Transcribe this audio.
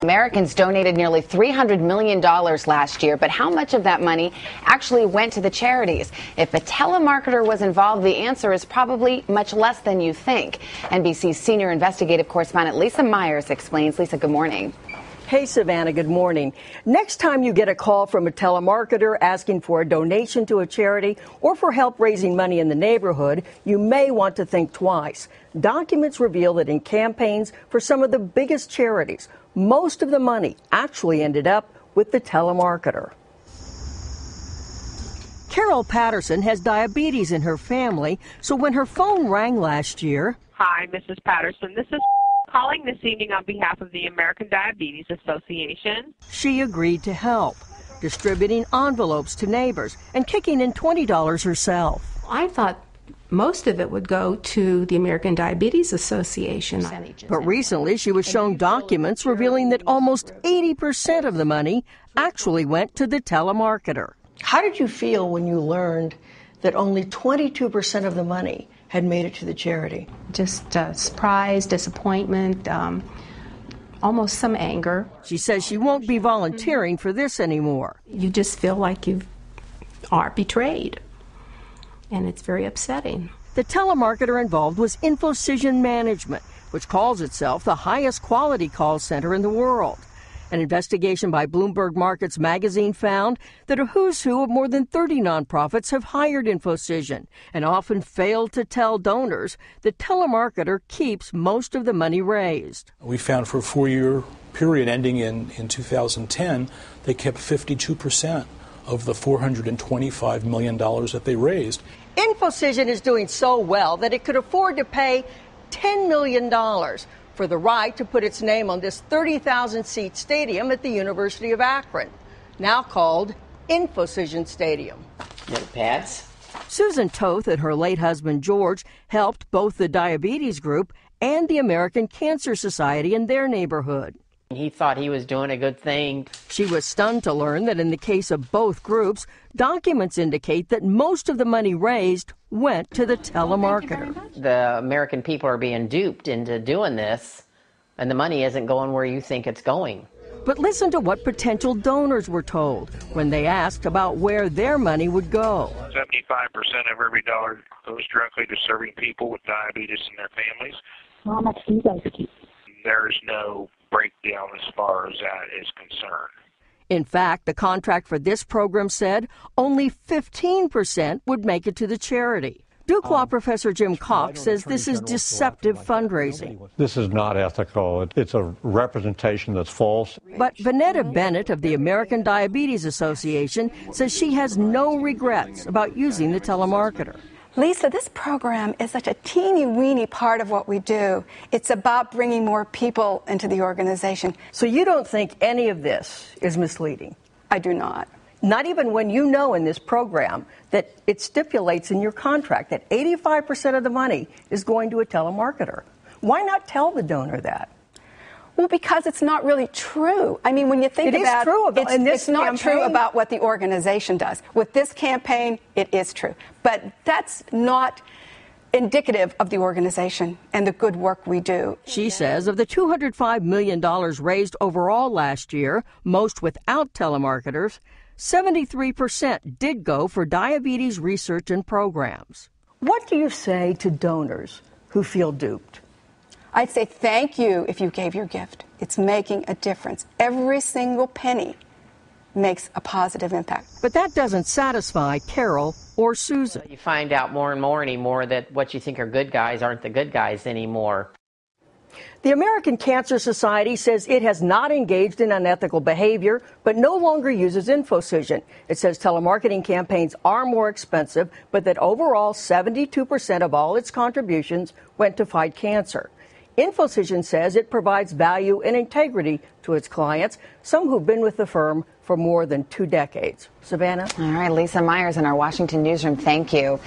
Americans donated nearly $300 million last year, but how much of that money actually went to the charities? If a telemarketer was involved, the answer is probably much less than you think. NBC's senior investigative correspondent Lisa Myers explains. Lisa, good morning. Hey, Savannah, good morning. Next time you get a call from a telemarketer asking for a donation to a charity or for help raising money in the neighborhood, you may want to think twice. Documents reveal that in campaigns for some of the biggest charities, most of the money actually ended up with the telemarketer. Carol Patterson has diabetes in her family, so when her phone rang last year... Hi, Mrs. Patterson. This is calling this evening on behalf of the American Diabetes Association. She agreed to help, distributing envelopes to neighbors and kicking in $20 herself. I thought most of it would go to the American Diabetes Association. But recently she was shown documents revealing that almost 80% of the money actually went to the telemarketer. How did you feel when you learned that only 22% of the money had made it to the charity? Just surprise, disappointment, almost some anger. She says she won't be volunteering for this anymore. You just feel like you are betrayed, and it's very upsetting. The telemarketer involved was Infocision Management, which calls itself the highest quality call center in the world. An investigation by Bloomberg Markets magazine found that a who's who of more than 30 nonprofits have hired Infocision and often failed to tell donors the telemarketer keeps most of the money raised. We found for a 4-year period ending in 2010, they kept 52% of the $425 million that they raised. Infocision is doing so well that it could afford to pay $10 million for the right to put its name on this 30,000-seat stadium at the University of Akron, now called Infocision Stadium. Notepads. Susan Toth and her late husband George helped both the diabetes group and the American Cancer Society in their neighborhood. He thought he was doing a good thing. She was stunned to learn that in the case of both groups, documents indicate that most of the money raised went to the telemarketer. The American people are being duped into doing this, and the money isn't going where you think it's going. But listen to what potential donors were told when they asked about where their money would go. 75% of every dollar goes directly to serving people with diabetes and their families. How much do you guys keep? There's no breakdown as far as that is concerned. In fact, the contract for this program said only 15% would make it to the charity. Duke Law professor Jim Cox says this is deceptive fundraising. This is not ethical. It's a representation that's false. But Vanetta Bennett of the American Diabetes Association says she has no regrets about using the telemarketer. Lisa, this program is such a teeny-weeny part of what we do. It's about bringing more people into the organization. So you don't think any of this is misleading? I do not. Not even when you know in this program that it stipulates in your contract that 85% of the money is going to a telemarketer. Why not tell the donor that? Well, because it's not really true. I mean, when you think about it, it's not true about what the organization does. With this campaign, it is true. But that's not indicative of the organization and the good work we do. She says of the $205 million raised overall last year, most without telemarketers, 73% did go for diabetes research and programs. What do you say to donors who feel duped? I'd say thank you if you gave your gift. It's making a difference. Every single penny makes a positive impact. But that doesn't satisfy Carol or Susan. You find out more and more anymore that what you think are good guys aren't the good guys anymore. The American Cancer Society says it has not engaged in unethical behavior, but no longer uses Infocision. It says telemarketing campaigns are more expensive, but that overall 72% of all its contributions went to fight cancer. Infocision says it provides value and integrity to its clients, some who've been with the firm for more than 2 decades. Savannah? All right, Lisa Myers in our Washington newsroom, thank you.